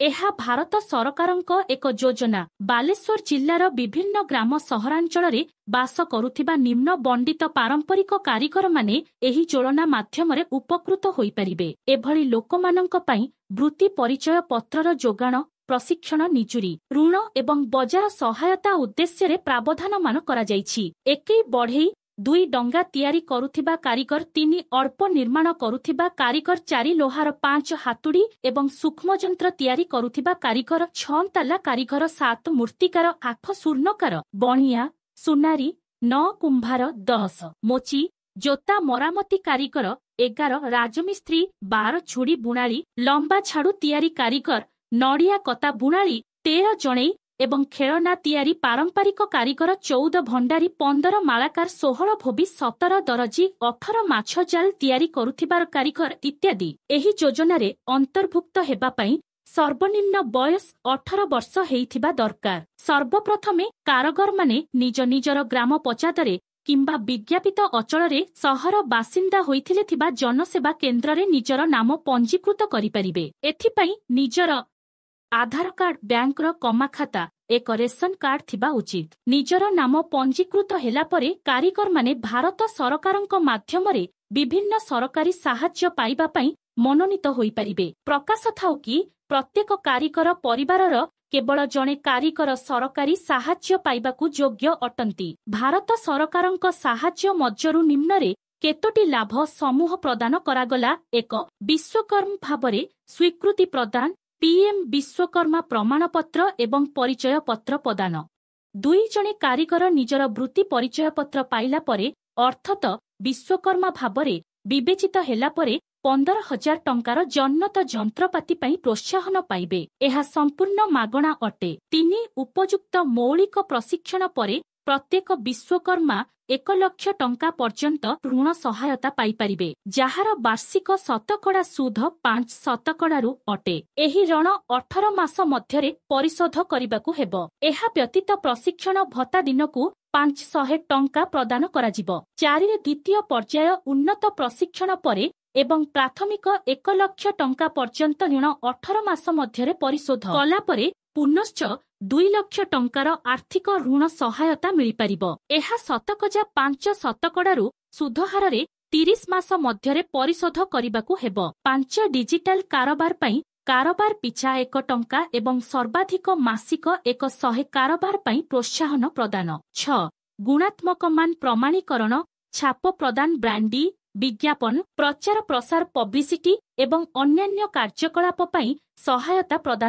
ଏହା ଭାରତ ସରକାରଙ୍କ ଏକ ଯୋଜନା। ବାଲେଶ୍ୱର ଜିଲ୍ଲାର ବିଭିନ୍ନ ଗ୍ରାମ ସହରାଞ୍ଚଳରେ ବାସ କରୁଥିବା ନିମ୍ନ ବଣ୍ଡିତ ପାରମ୍ପରିକ କାରିଗରମାନେ ଏହି ଯୋଜନା ମାଧ୍ୟମରେ ଉପକୃତ ହୋଇପାରିବେ। ଏଭଳି ଲୋକମାନଙ୍କ ପାଇଁ ବୃତ୍ତି ପରିଚୟ ପତ୍ରର ଯୋଗାଣ, ପ୍ରଶିକ୍ଷଣ, ନିଜୁରୀ, ଋଣ ଏବଂ ବଜାର ସହାୟତା ଉଦ୍ଦେଶ୍ୟରେ ପ୍ରାବଧାନମାନ କରାଯାଇଛି। 1 ବଢ଼େଇ, 2 ଡଙ୍ଗା ତିଆରି କରୁଥିବା କାରିଗର, 3 ଅଳ୍ପ ନିର୍ମାଣ କରୁଥିବା କାରିଗର, 4 ଲୋହାର, 5 ହାତୁଡ଼ି ଏବଂ ସୂକ୍ଷ୍ମଯନ୍ତ୍ର ତିଆରି କରୁଥିବା କାରିଗର, 6 ତାଲା କାରିଗର, 7 ମୂର୍ତ୍ତିକାର, 8 ସ୍ୱର୍ଣ୍ଣକାର, ବଣିଆ, ସୁନାରୀ, 9 କୁମ୍ଭାର, 10 ମୋଚି, ଜୋତା ମରାମତି କାରିଗର, 11 ରାଜମିସ୍ତ୍ରୀ, 12 ଛୁଡ଼ି ବୁଣାଳି, ଲମ୍ବା ଛାଡୁ ତିଆରି କାରିଗର, ନଡ଼ିଆ କତା ବୁଣାଳି, 13 ଜଣେଇ ଏବଂ ଖେଳନା ତିଆରି ପାରମ୍ପରିକ କାରିଗର, 14 ଭଣ୍ଡାରୀ, 15 ମାଳାକାର, 16 ଭୋବି, 17 ଦରଜି, 18 ମାଛ ଜାଲ ତିଆରି କରୁଥିବା କାରିଗର ଇତ୍ୟାଦି। ଏହି ଯୋଜନାରେ ଅନ୍ତର୍ଭୁକ୍ତ ହେବା ପାଇଁ ସର୍ବନିମ୍ନ ବୟସ 18 ବର୍ଷ ହେଇଥିବା ଦରକାର। ସର୍ବପ୍ରଥମେ କାରଗରମାନେ ନିଜ ନିଜର ଗ୍ରାମ ପଞ୍ଚାୟତରେ କିମ୍ବା ବିଜ୍ଞାପିତ ଅଞ୍ଚଳରେ ସହର ବାସିନ୍ଦା ହୋଇଥିଲେ ଥିବା ଜନସେବା କେନ୍ଦ୍ରରେ ନିଜର ନାମ ପଞ୍ଜୀକୃତ କରିପାରିବେ। ଏଥିପାଇଁ ନିଜର ଆଧାର କାର୍ଡ, ବ୍ୟାଙ୍କର କମାଖାତା, ଏକ ରେସନ କାର୍ଡ ଥିବା ଉଚିତ। ନିଜର ନାମ ପଞ୍ଜୀକୃତ ହେଲା ପରେ କାରିଗରମାନେ ଭାରତ ସରକାରଙ୍କ ମାଧ୍ୟମରେ ବିଭିନ୍ନ ସରକାରୀ ସାହାଯ୍ୟ ପାଇବା ପାଇଁ ମନୋନୀତ ହୋଇପାରିବେ। ପ୍ରକାଶ ଥାଉ କି ପ୍ରତ୍ୟେକ କାରିଗର ପରିବାରର କେବଳ ଜଣେ କାରିଗର ସରକାରୀ ସାହାଯ୍ୟ ପାଇବାକୁ ଯୋଗ୍ୟ ଅଟନ୍ତି। ଭାରତ ସରକାରଙ୍କ ସାହାଯ୍ୟ ମଧ୍ୟରୁ ନିମ୍ନରେ କେତୋଟି ଲାଭ ସମୂହ ପ୍ରଦାନ କରାଗଲା। 1 ବିଶ୍ୱକର୍ମ ଭାବରେ ସ୍ୱୀକୃତି ପ୍ରଦାନ, PM ବିଶ୍ୱକର୍ମା ପ୍ରମାଣପତ୍ର ଏବଂ ପରିଚୟ ପତ୍ର ପ୍ରଦାନ। 2 ଜଣେ କାରିଗର ନିଜର ବୃତ୍ତି ପରିଚୟ ପତ୍ର ପାଇଲା ପରେ ଅର୍ଥାତ ବିଶ୍ୱକର୍ମା ଭାବରେ ବିବେଚିତ ହେଲା ପରେ 15,000 ଟଙ୍କାର ଜନ୍ନତ ଯନ୍ତ୍ରପାତି ପାଇଁ ପ୍ରୋତ୍ସାହନ ପାଇବେ। ଏହା ସମ୍ପୂର୍ଣ୍ଣ ମାଗଣା ଅଟେ। 3 ଉପଯୁକ୍ତ ମୌଳିକ ପ୍ରଶିକ୍ଷଣ ପରେ ପ୍ରତ୍ୟେକ ବିଶ୍ୱକର୍ମା 1 ଲକ୍ଷ ଟଙ୍କା ପର୍ଯ୍ୟନ୍ତ ଋଣ ସହାୟତା ପାଇପାରିବେ, ଯାହାର ବାର୍ଷିକ ଶତକଡ଼ା ସୁଧ 5% ଅଟେ। ଏହି ଋଣ 18 ମାସ ମଧ୍ୟରେ ପରିଶୋଧ କରିବାକୁ ହେବ। ଏହା ବ୍ୟତୀତ ପ୍ରଶିକ୍ଷଣ ଭତ୍ତା ଦିନକୁ 500 ଟଙ୍କା ପ୍ରଦାନ କରାଯିବ। 4 ଦ୍ୱିତୀୟ ପର୍ଯ୍ୟାୟ ଉନ୍ନତ ପ୍ରଶିକ୍ଷଣ ପରେ ଏବଂ ପ୍ରାଥମିକ 1 ଲକ୍ଷ ଟଙ୍କା ପର୍ଯ୍ୟନ୍ତ ଋଣ 18 ମାସ ମଧ୍ୟରେ ପରିଶୋଧ କଲା ପରେ ପୁନଶ୍ଚ 2 ଲକ୍ଷ ଟଙ୍କାର ଆର୍ଥିକ ଋଣ ସହାୟତା ମିଳିପାରିବ। ଏହା 5% ସୁଧ ହାରରେ 30 ମାସ ମଧ୍ୟରେ ପରିଶୋଧ କରିବାକୁ ହେବ। 5 ଡିଜିଟାଲ କାରବାର ପାଇଁ କାରବାର ପିଛା 1 ଟଙ୍କା ଏବଂ ସର୍ବାଧିକ ମାସିକ 100 କାରବାର ପାଇଁ ପ୍ରୋତ୍ସାହନ ପ୍ରଦାନ। 6 ଗୁଣାତ୍ମକ ମାନ ପ୍ରମାଣୀକରଣ, ଛାପ ପ୍ରଦାନ, ବ୍ରାଣ୍ଡି, ବିଜ୍ଞାପନ, ପ୍ରଚାର ପ୍ରସାର, ପବ୍ଲିସିଟି ଏବଂ ଅନ୍ୟାନ୍ୟ କାର୍ଯ୍ୟକଳାପ ପାଇଁ ସହାୟତା ପ୍ରଦାନ।